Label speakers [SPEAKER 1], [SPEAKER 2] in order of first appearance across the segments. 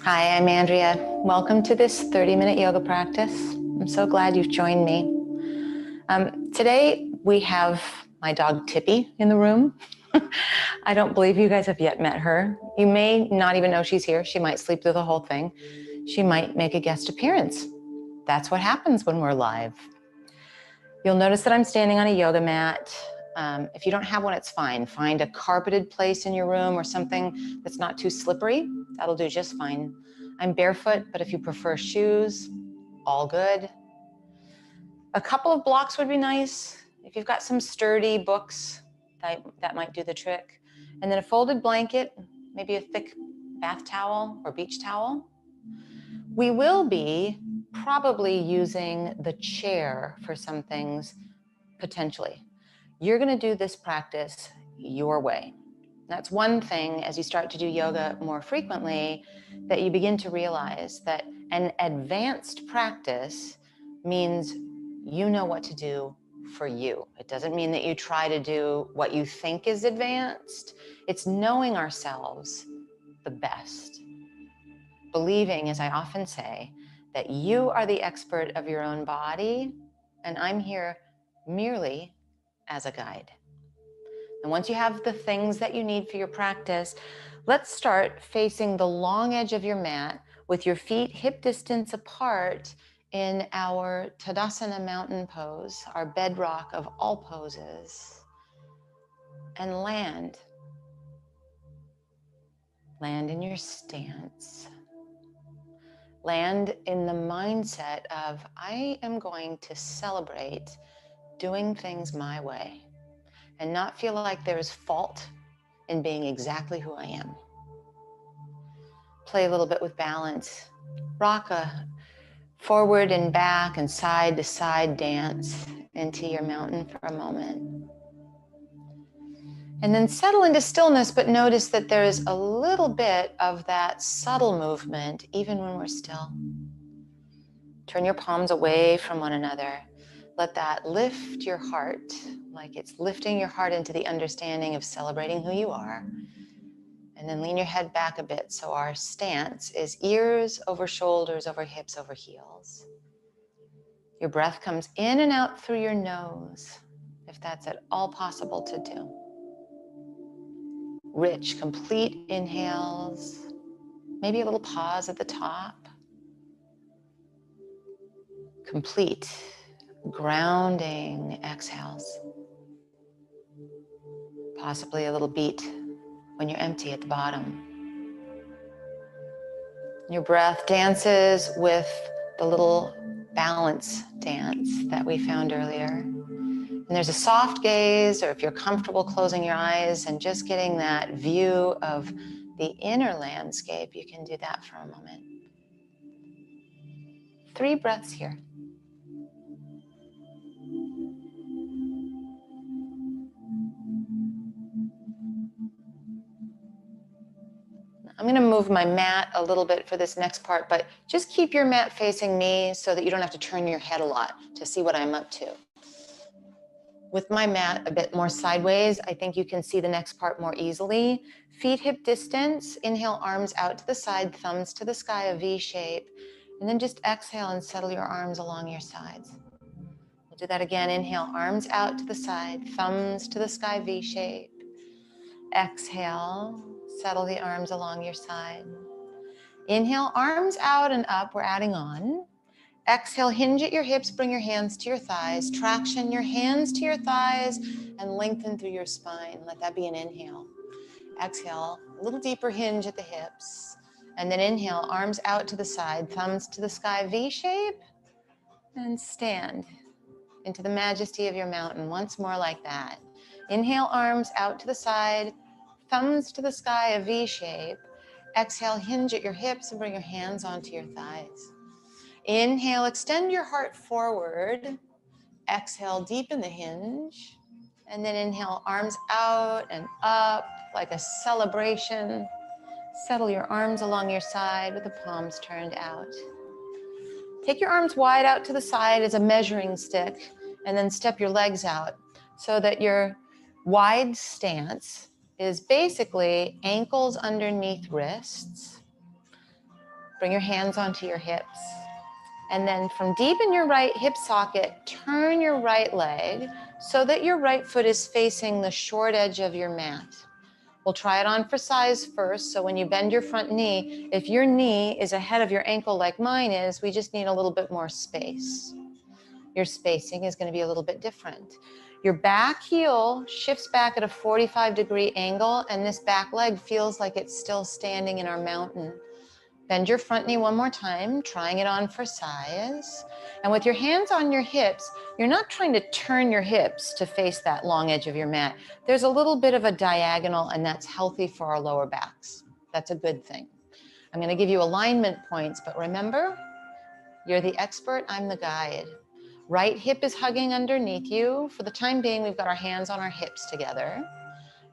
[SPEAKER 1] Hi, I'm Andrea. Welcome to this 30-minute yoga practice. I'm so glad you've joined me. Today we have my dog Tippy in the room. I don't believe you guys have yet met her. You may not even know she's here. She might sleep through the whole thing. She might make a guest appearance. That's what happens when we're live. You'll notice that I'm standing on a yoga mat. If you don't have one, it's fine. Find a carpeted place in your room or something that's not too slippery. That'll do just fine. I'm barefoot, but if you prefer shoes, all good. A couple of blocks would be nice. If you've got some sturdy books, that might do the trick. And then a folded blanket, maybe a thick bath towel or beach towel. We will be probably using the chair for some things, potentially. You're going to do this practice your way. That's one thing as you start to do yoga more frequently, that you begin to realize that an advanced practice means you know what to do for you. It doesn't mean that you try to do what you think is advanced. It's knowing ourselves the best. Believing, as I often say, that you are the expert of your own body, and I'm here merely as a guide. And once you have the things that you need for your practice, let's start facing the long edge of your mat with your feet hip distance apart in our Tadasana mountain pose, our bedrock of all poses. And land. Land in your stance. Land in the mindset of, I am going to celebrate doing things my way, and not feel like there is fault in being exactly who I am. Play a little bit with balance. Rock a forward and back and side to side dance into your mountain for a moment. And then settle into stillness, but notice that there is a little bit of that subtle movement even when we're still. Turn your palms away from one another. Let that lift your heart, like it's lifting your heart into the understanding of celebrating who you are. And then lean your head back a bit so our stance is ears over shoulders, over hips, over heels. Your breath comes in and out through your nose, if that's at all possible to do. Rich, complete inhales, maybe a little pause at the top. Complete, grounding exhales. Possibly a little beat when you're empty at the bottom. Your breath dances with the little balance dance that we found earlier. And there's a soft gaze, or if you're comfortable closing your eyes and just getting that view of the inner landscape, you can do that for a moment. 3 breaths here. I'm going to move my mat a little bit for this next part, but just keep your mat facing me so that you don't have to turn your head a lot to see what I'm up to. With my mat a bit more sideways, I think you can see the next part more easily. Feet hip distance, inhale, arms out to the side, thumbs to the sky, a V shape, and then just exhale and settle your arms along your sides. We'll do that again. Inhale, arms out to the side, thumbs to the sky, V shape. Exhale, settle the arms along your side. Inhale, arms out and up, we're adding on. Exhale, hinge at your hips, bring your hands to your thighs. Traction your hands to your thighs and lengthen through your spine. Let that be an inhale. Exhale, a little deeper hinge at the hips. And then inhale, arms out to the side, thumbs to the sky, V shape. And stand into the majesty of your mountain. Once more like that. Inhale, arms out to the side, thumbs to the sky, a V shape. Exhale, hinge at your hips and bring your hands onto your thighs. Inhale, extend your heart forward. Exhale, deepen the hinge. And then inhale, arms out and up like a celebration. Settle your arms along your side with the palms turned out. Take your arms wide out to the side as a measuring stick, and then step your legs out so that your wide stance is basically ankles underneath wrists. Bring your hands onto your hips. And then from deep in your right hip socket, turn your right leg so that your right foot is facing the short edge of your mat. We'll try it on for size first. So when you bend your front knee, if your knee is ahead of your ankle like mine is, we just need a little bit more space. Your spacing is going to be a little bit different. Your back heel shifts back at a 45-degree angle, and this back leg feels like it's still standing in our mountain. Bend your front knee one more time, trying it on for size. And with your hands on your hips, you're not trying to turn your hips to face that long edge of your mat. There's a little bit of a diagonal, and that's healthy for our lower backs. That's a good thing. I'm going to give you alignment points, but remember, you're the expert, I'm the guide. Right hip is hugging underneath you. For the time being, we've got our hands on our hips together.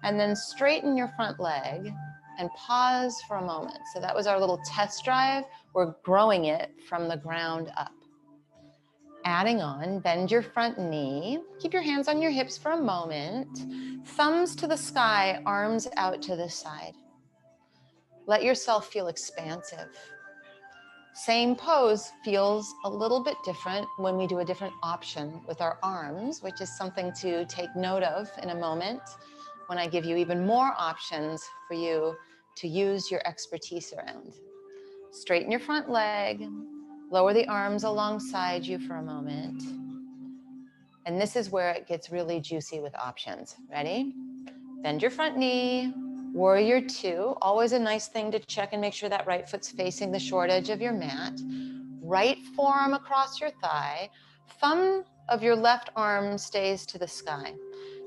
[SPEAKER 1] And then straighten your front leg and pause for a moment. So that was our little test drive. We're growing it from the ground up. Adding on, bend your front knee. Keep your hands on your hips for a moment. Thumbs to the sky, arms out to the side. Let yourself feel expansive. Same pose feels a little bit different when we do a different option with our arms, which is something to take note of in a moment when I give you even more options for you to use your expertise around. Straighten your front leg, lower the arms alongside you for a moment. And this is where it gets really juicy with options. Ready? Bend your front knee, warrior two. Always a nice thing to check and make sure that right foot's facing the short edge of your mat. Right forearm across your thigh. Thumb of your left arm stays to the sky.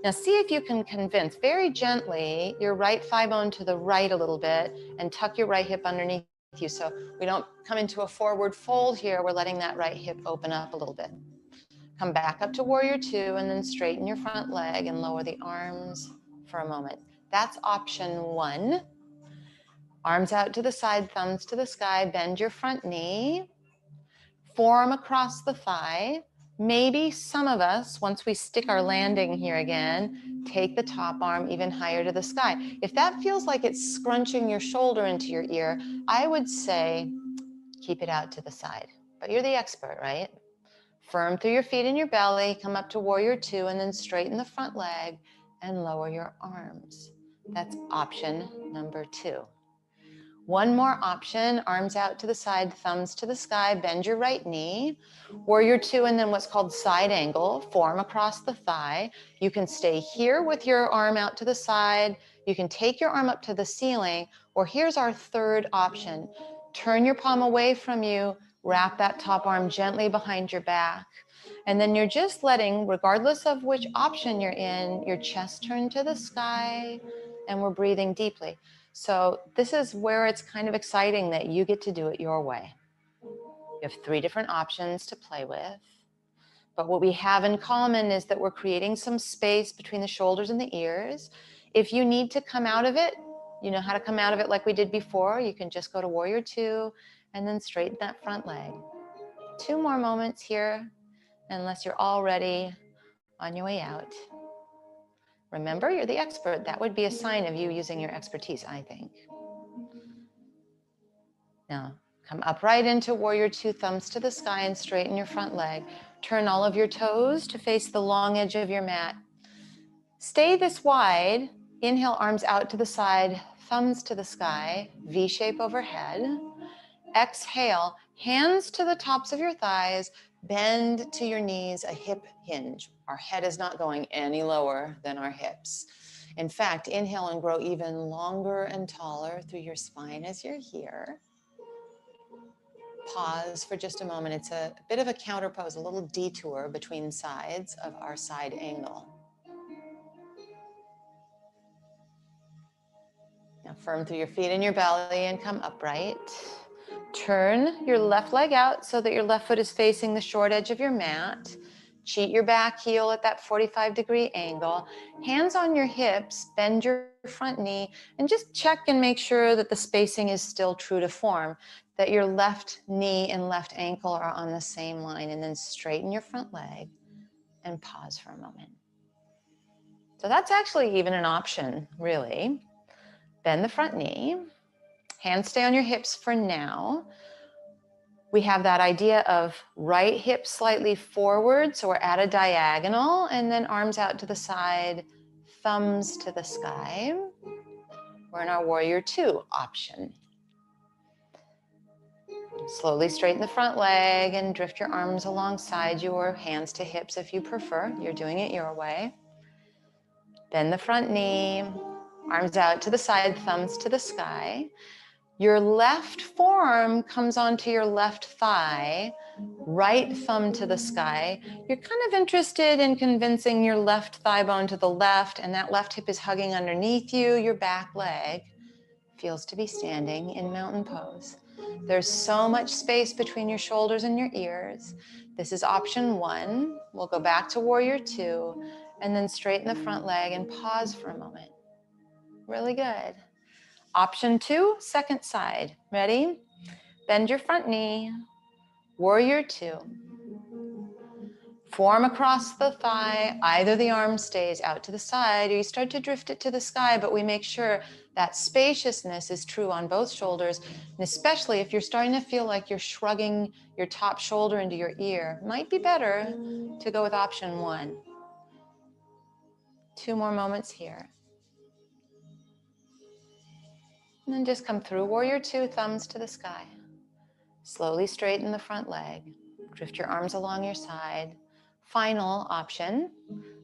[SPEAKER 1] Now see if you can convince, very gently, your right thigh bone to the right a little bit and tuck your right hip underneath you so we don't come into a forward fold here. We're letting that right hip open up a little bit. Come back up to warrior two and then straighten your front leg and lower the arms for a moment. That's option one. Arms out to the side, thumbs to the sky, bend your front knee, forearm across the thigh. Maybe some of us, once we stick our landing here again, take the top arm even higher to the sky. If that feels like it's scrunching your shoulder into your ear, I would say keep it out to the side. But you're the expert, right? Firm through your feet and your belly, come up to warrior two, and then straighten the front leg and lower your arms. That's option number two. One more option, arms out to the side, thumbs to the sky, bend your right knee, warrior two, and then what's called side angle, forearm across the thigh. You can stay here with your arm out to the side. You can take your arm up to the ceiling, or here's our third option. Turn your palm away from you, wrap that top arm gently behind your back. And then you're just letting, regardless of which option you're in, your chest turn to the sky, and we're breathing deeply. So this is where it's kind of exciting that you get to do it your way. You have three different options to play with. But what we have in common is that we're creating some space between the shoulders and the ears. If you need to come out of it, you know how to come out of it like we did before. You can just go to warrior two and then straighten that front leg. 2 more moments here, unless you're already on your way out. Remember, you're the expert. That would be a sign of you using your expertise, I think. Now, come upright into warrior two, thumbs to the sky, and straighten your front leg. Turn all of your toes to face the long edge of your mat. Stay this wide. Inhale, arms out to the side, thumbs to the sky, V shape overhead. Exhale, hands to the tops of your thighs, bend to your knees, a hip hinge. Our head is not going any lower than our hips. In fact, inhale and grow even longer and taller through your spine as you're here. Pause for just a moment. It's a bit of a counter pose, a little detour between sides of our side angle. Now firm through your feet and your belly and come upright. Turn your left leg out so that your left foot is facing the short edge of your mat. Cheat your back heel at that 45-degree angle. Hands on your hips, bend your front knee, and just check and make sure that the spacing is still true to form, that your left knee and left ankle are on the same line, and then straighten your front leg and pause for a moment. So that's actually even an option, really. Bend the front knee. Hands stay on your hips for now. We have that idea of right hip slightly forward, so we're at a diagonal, and then arms out to the side, thumbs to the sky. We're in our Warrior Two option. Slowly straighten the front leg and drift your arms alongside you or hands to hips if you prefer. You're doing it your way. Bend the front knee, arms out to the side, thumbs to the sky. Your left forearm comes onto your left thigh, right thumb to the sky. You're kind of interested in convincing your left thigh bone to the left, and that left hip is hugging underneath you. Your back leg feels to be standing in mountain pose. There's so much space between your shoulders and your ears. This is option one. We'll go back to Warrior Two, and then straighten the front leg and pause for a moment. Really good. Option two, second side. Ready? Bend your front knee. Warrior Two. Form across the thigh. Either the arm stays out to the side or you start to drift it to the sky, but we make sure that spaciousness is true on both shoulders, and especially if you're starting to feel like you're shrugging your top shoulder into your ear, might be better to go with option one. 2 more moments here. And then just come through Warrior Two, thumbs to the sky. Slowly straighten the front leg. Drift your arms along your side. Final option,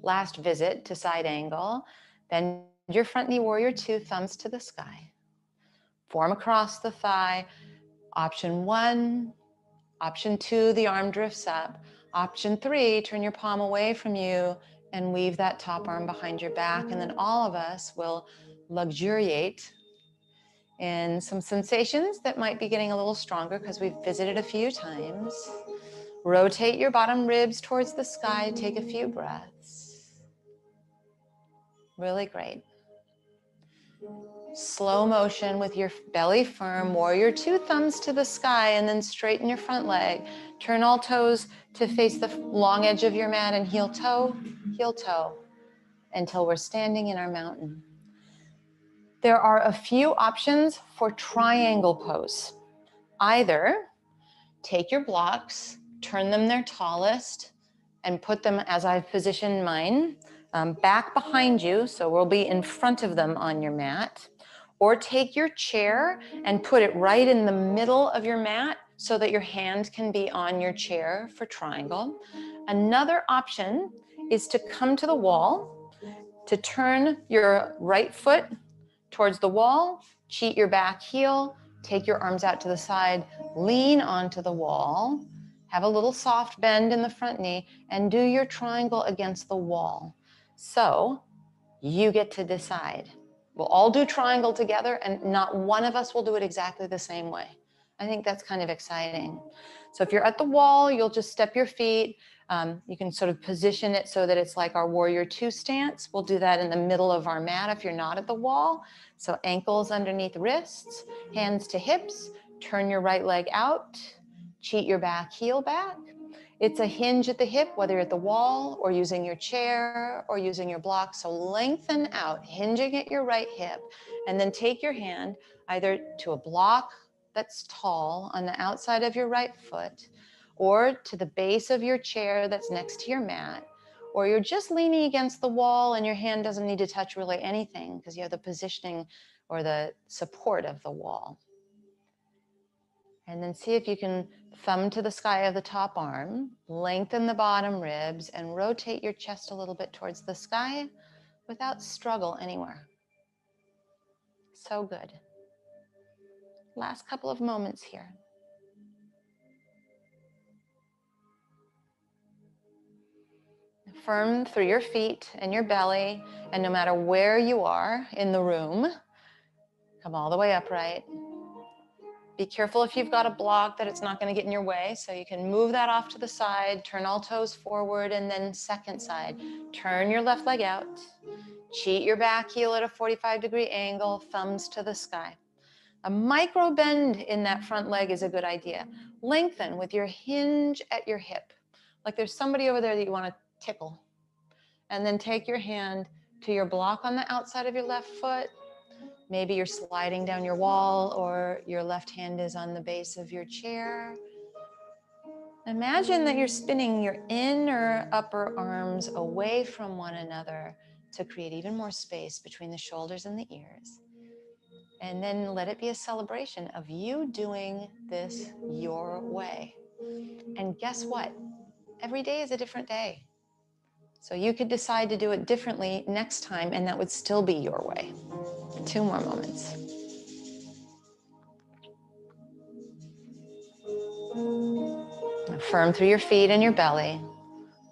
[SPEAKER 1] last visit to side angle. Bend your front knee, Warrior Two, thumbs to the sky. Form across the thigh. Option one. Option two, the arm drifts up. Option three, turn your palm away from you and weave that top arm behind your back. And then all of us will luxuriate in some sensations that might be getting a little stronger because we've visited a few times. Rotate your bottom ribs towards the sky. Take a few breaths. Really great. Slow motion with your belly firm. Warrior Two, thumbs to the sky, and then straighten your front leg. Turn all toes to face the long edge of your mat and heel toe, until we're standing in our mountain. There are a few options for triangle pose. Either take your blocks, turn them their tallest, and put them, as I've positioned mine, back behind you, so we'll be in front of them on your mat. Or take your chair and put it right in the middle of your mat so that your hand can be on your chair for triangle. Another option is to come to the wall, to turn your right foot towards the wall, cheat your back heel, take your arms out to the side, lean onto the wall, have a little soft bend in the front knee, and do your triangle against the wall. So you get to decide. We'll all do triangle together, and not one of us will do it exactly the same way. I think that's kind of exciting. So if you're at the wall, you'll just step your feet. You can sort of position it so that it's like our Warrior Two stance. We'll do that in the middle of our mat if you're not at the wall. So ankles underneath wrists, hands to hips, turn your right leg out, cheat your back heel back. It's a hinge at the hip, whether you're at the wall or using your chair or using your block. So lengthen out, hinging at your right hip, and then take your hand either to a block that's tall on the outside of your right foot, or to the base of your chair that's next to your mat, or you're just leaning against the wall and your hand doesn't need to touch really anything because you have the positioning or the support of the wall. And then see if you can thumb to the sky of the top arm, lengthen the bottom ribs, and rotate your chest a little bit towards the sky without struggle anywhere. So good. Last couple of moments here. Firm through your feet and your belly, and no matter where you are in the room, come all the way upright. Be careful if you've got a block that it's not going to get in your way, so you can move that off to the side, turn all toes forward, and then second side. Turn your left leg out, cheat your back heel at a 45-degree angle, thumbs to the sky. A micro bend in that front leg is a good idea. Lengthen with your hinge at your hip, like there's somebody over there that you want to tickle. And then take your hand to your block on the outside of your left foot. Maybe you're sliding down your wall or your left hand is on the base of your chair. Imagine that you're spinning your inner upper arms away from one another to create even more space between the shoulders and the ears. And then let it be a celebration of you doing this your way. And guess what? Every day is a different day. So you could decide to do it differently next time, and that would still be your way. 2 more moments. Firm through your feet and your belly.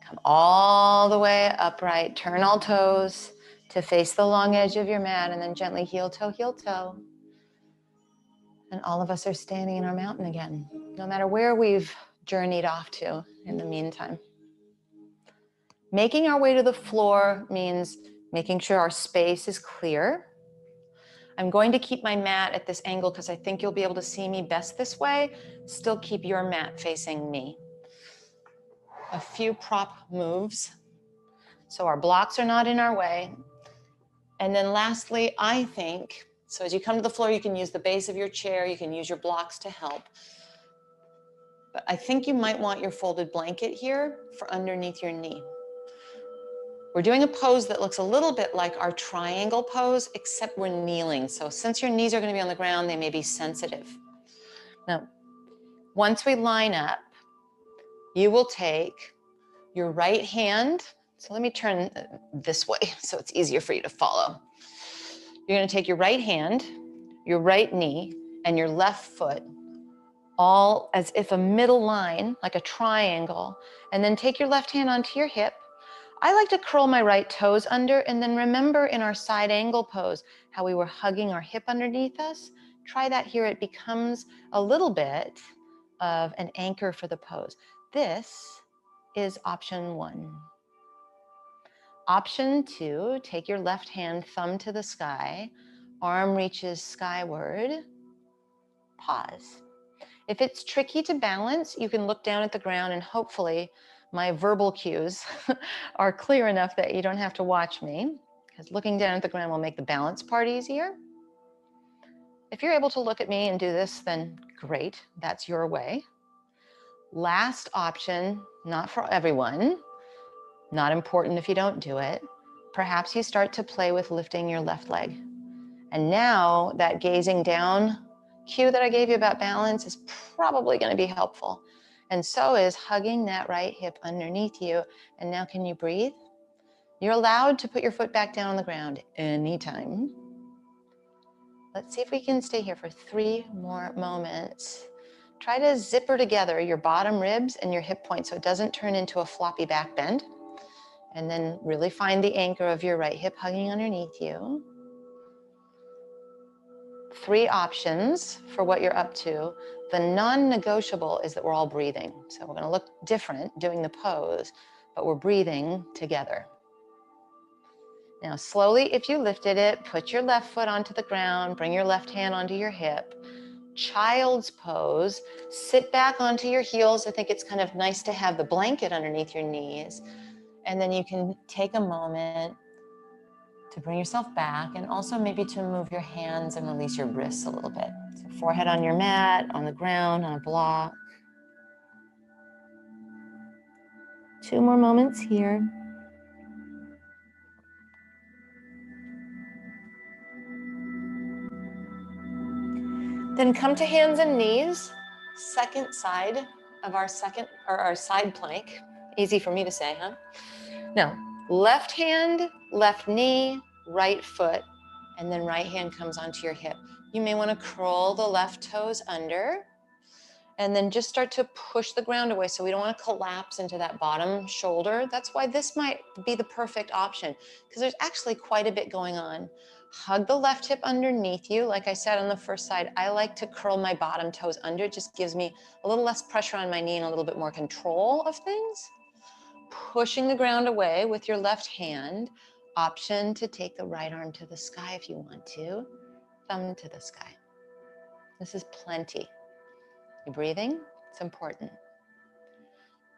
[SPEAKER 1] Come all the way upright. Turn all toes to face the long edge of your mat, and then gently heel toe, heel toe. And all of us are standing in our mountain again, no matter where we've journeyed off to in the meantime. Making our way to the floor means making sure our space is clear. I'm going to keep my mat at this angle because I think you'll be able to see me best this way. Still keep your mat facing me. A few prop moves so our blocks are not in our way. And then lastly, I think, so as you come to the floor, you can use the base of your chair, you can use your blocks to help. But I think you might want your folded blanket here for underneath your knee. We're doing a pose that looks a little bit like our triangle pose, except we're kneeling. So since your knees are going to be on the ground, they may be sensitive. Now, once we line up, you will take your right hand. So let me turn this way so it's easier for you to follow. You're going to take your right hand, your right knee, and your left foot, all as if a middle line, like a triangle, and then take your left hand onto your hip. I like to curl my right toes under, and then remember in our side angle pose how we were hugging our hip underneath us. Try that here. It becomes a little bit of an anchor for the pose. This is option 1. Option 2, take your left hand, thumb to the sky, arm reaches skyward, pause. If it's tricky to balance, you can look down at the ground, and hopefully my verbal cues are clear enough that you don't have to watch me, because looking down at the ground will make the balance part easier. If you're able to look at me and do this, then great, that's your way. Last option, not for everyone, not important if you don't do it. Perhaps you start to play with lifting your left leg. And now that gazing down cue that I gave you about balance is probably going to be helpful. And so is hugging that right hip underneath you. And now can you breathe? You're allowed to put your foot back down on the ground anytime. Let's see if we can stay here for 3 more moments. Try to zipper together your bottom ribs and your hip point so it doesn't turn into a floppy back bend. And then really find the anchor of your right hip hugging underneath you. 3 options for what you're up to. The non-negotiable is that we're all breathing. So we're going to look different doing the pose, but we're breathing together. Now slowly, if you lifted it, put your left foot onto the ground, bring your left hand onto your hip. Child's pose, sit back onto your heels. I think it's kind of nice to have the blanket underneath your knees. And then you can take a moment to bring yourself back, and also maybe to move your hands and release your wrists a little bit. So forehead on your mat, on the ground, on a block. 2 more moments here. Then come to hands and knees, second side of our side plank. Easy for me to say, huh? Now, left hand, left knee, right foot, and then right hand comes onto your hip. You may want to curl the left toes under, and then just start to push the ground away, so we don't want to collapse into that bottom shoulder. That's why this might be the perfect option, because there's actually quite a bit going on. Hug the left hip underneath you. Like I said on the first side, I like to curl my bottom toes under. It just gives me a little less pressure on my knee and a little bit more control of things. Pushing the ground away with your left hand. Option to take the right arm to the sky if you want to. Thumb to the sky. This is plenty. You breathing? It's important.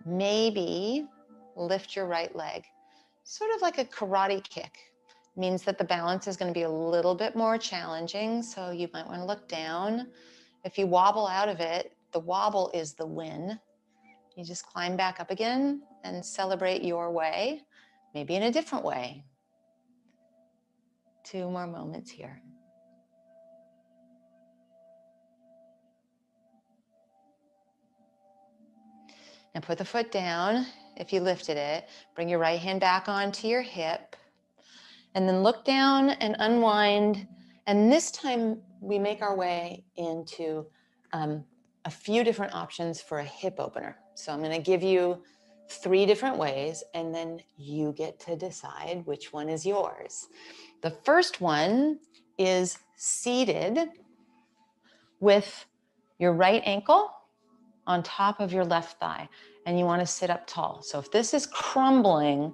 [SPEAKER 1] Maybe lift your right leg. Sort of like a karate kick. Means that the balance is going to be a little bit more challenging, so you might want to look down. If you wobble out of it, the wobble is the win. You just climb back up again and celebrate your way, maybe in a different way. 2 more moments here. Now put the foot down if you lifted it. Bring your right hand back onto your hip. And then look down and unwind. And this time we make our way into a few different options for a hip opener. So I'm going to give you 3 different ways, and then you get to decide which one is yours. The first one is seated with your right ankle on top of your left thigh, and you want to sit up tall. So if this is crumbling,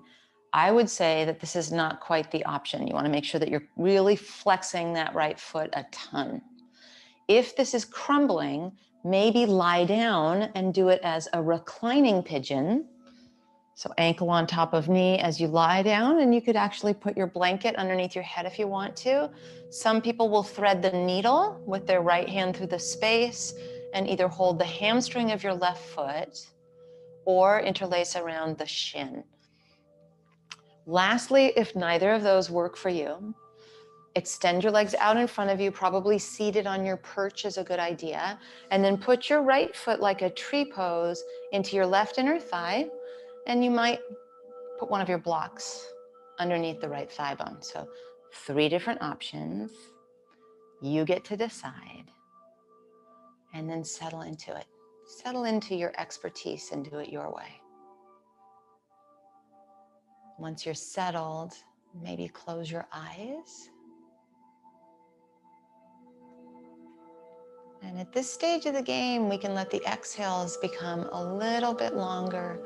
[SPEAKER 1] I would say that this is not quite the option. You want to make sure that you're really flexing that right foot a ton. If this is crumbling, maybe lie down and do it as a reclining pigeon. So ankle on top of knee as you lie down, and you could actually put your blanket underneath your head if you want to. Some people will thread the needle with their right hand through the space and either hold the hamstring of your left foot or interlace around the shin. Lastly, if neither of those work for you, extend your legs out in front of you, probably seated on your perch is a good idea, and then put your right foot like a tree pose into your left inner thigh, and you might put one of your blocks underneath the right thigh bone. So 3 different options. You get to decide, and then settle into it. Settle into your expertise and do it your way. Once you're settled, maybe close your eyes. And at this stage of the game, we can let the exhales become a little bit longer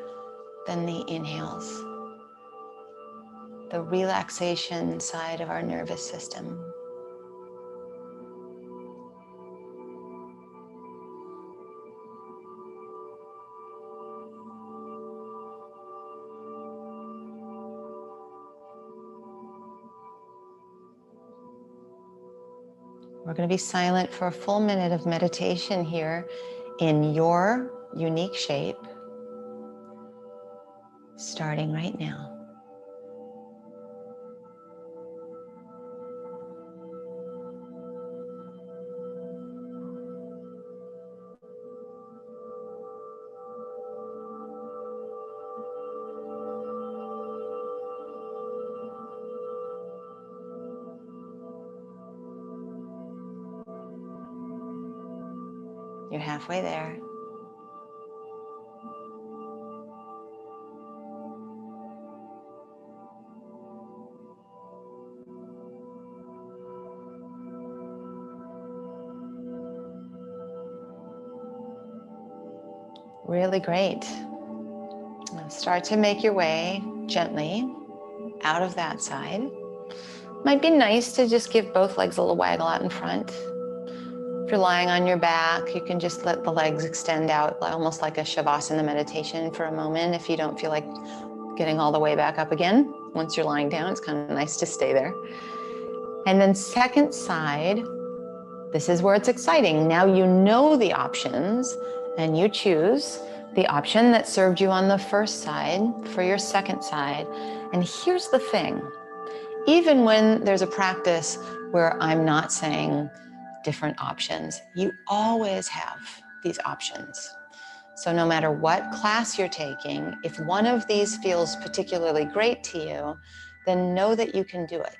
[SPEAKER 1] than the inhales. The relaxation side of our nervous system. We're going to be silent for a full minute of meditation here in your unique shape, starting right now. You're halfway there. Really great. Now start to make your way gently out of that side. Might be nice to just give both legs a little waggle out in front. If you're lying on your back, you can just let the legs extend out almost like a Shavasana meditation for a moment if you don't feel like getting all the way back up again. Once you're lying down, it's kind of nice to stay there. And then second side, this is where it's exciting. Now you know the options and you choose the option that served you on the first side for your second side. And here's the thing. Even when there's a practice where I'm not saying different options, you always have these options. So no matter what class you're taking, if one of these feels particularly great to you, then know that you can do it.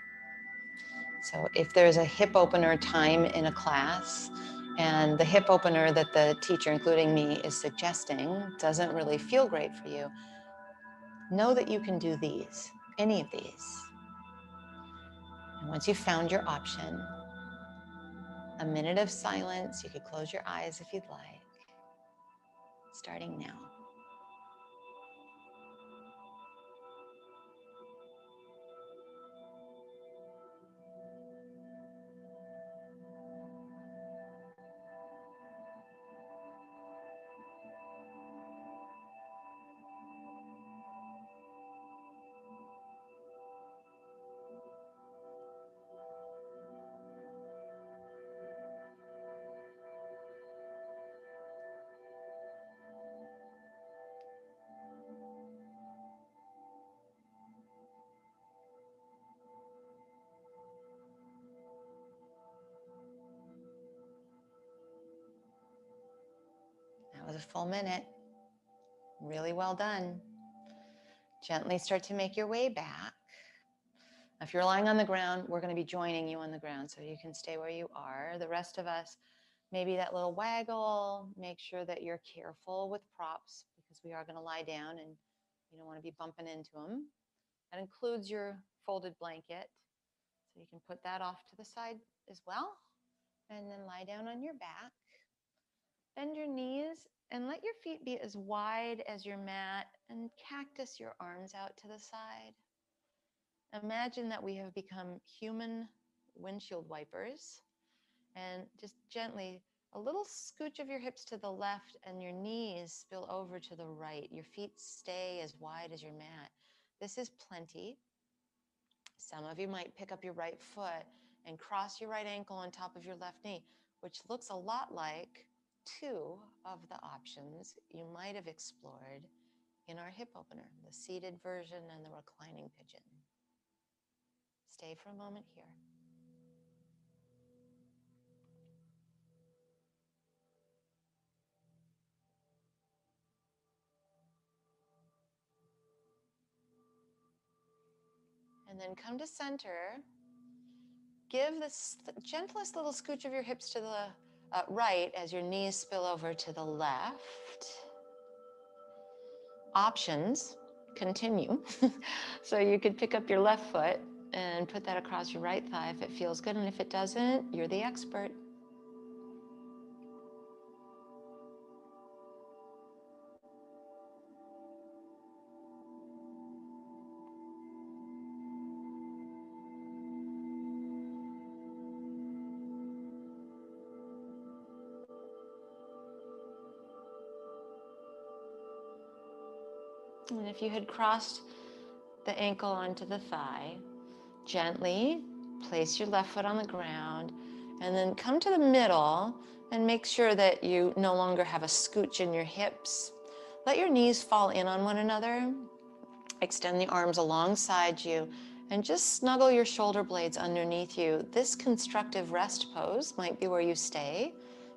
[SPEAKER 1] So if there's a hip opener time in a class and the hip opener that the teacher, including me, is suggesting doesn't really feel great for you, know that you can do these, any of these. And once you've found your option, a minute of silence. You could close your eyes if you'd like. Starting now. a full minute. Really well done. Gently start to make your way back. If you're lying on the ground, we're going to be joining you on the ground so you can stay where you are. The rest of us, maybe that little waggle. Make sure that you're careful with props because we are going to lie down and you don't want to be bumping into them. That includes your folded blanket. So you can put that off to the side as well. And then lie down on your back. Bend your knees and let your feet be as wide as your mat and cactus your arms out to the side. Imagine that we have become human windshield wipers, and just gently, a little scooch of your hips to the left and your knees spill over to the right. Your feet stay as wide as your mat. This is plenty. Some of you might pick up your right foot and cross your right ankle on top of your left knee, which looks a lot like two of the options you might have explored in our hip opener, the seated version and the reclining pigeon. Stay for a moment here. And then come to center. Give this gentlest little scooch of your hips to the right as your knees spill over to the left. Options continue. So you could pick up your left foot and put that across your right thigh if it feels good. And if it doesn't, you're the expert. And if you had crossed the ankle onto the thigh, gently place your left foot on the ground and then come to the middle and make sure that you no longer have a scooch in your hips. Let your knees fall in on one another. Extend the arms alongside you and just snuggle your shoulder blades underneath you. This constructive rest pose might be where you stay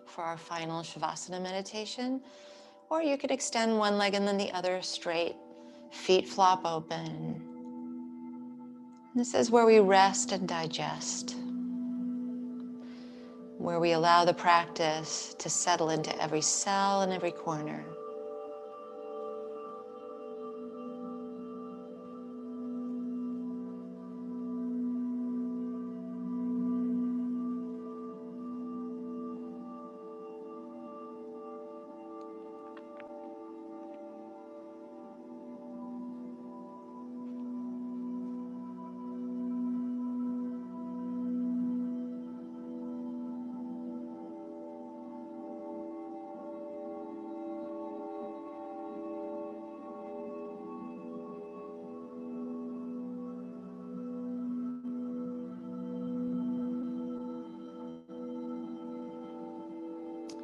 [SPEAKER 1] for our final Shavasana meditation, or you could extend one leg and then the other straight. Feet flop open. This is where we rest and digest, where we allow the practice to settle into every cell and every corner.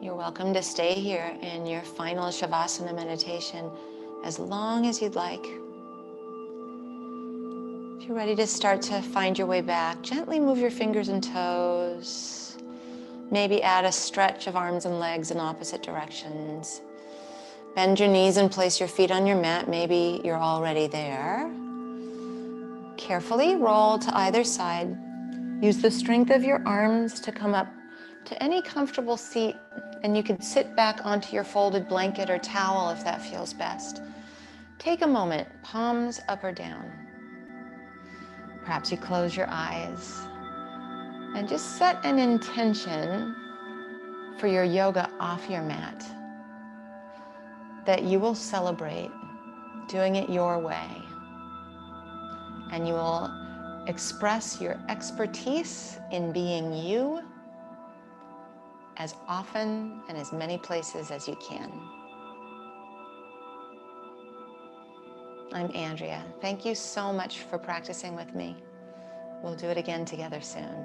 [SPEAKER 1] You're welcome to stay here in your final Shavasana meditation as long as you'd like. If you're ready to start to find your way back, gently move your fingers and toes. Maybe add a stretch of arms and legs in opposite directions. Bend your knees and place your feet on your mat. Maybe you're already there. Carefully roll to either side. Use the strength of your arms to come up to any comfortable seat, and you can sit back onto your folded blanket or towel if that feels best. Take a moment, palms up or down. Perhaps you close your eyes and just set an intention for your yoga off your mat, that you will celebrate doing it your way, and you will express your expertise in being you as often and as many places as you can. I'm Andrea. Thank you so much for practicing with me. We'll do it again together soon.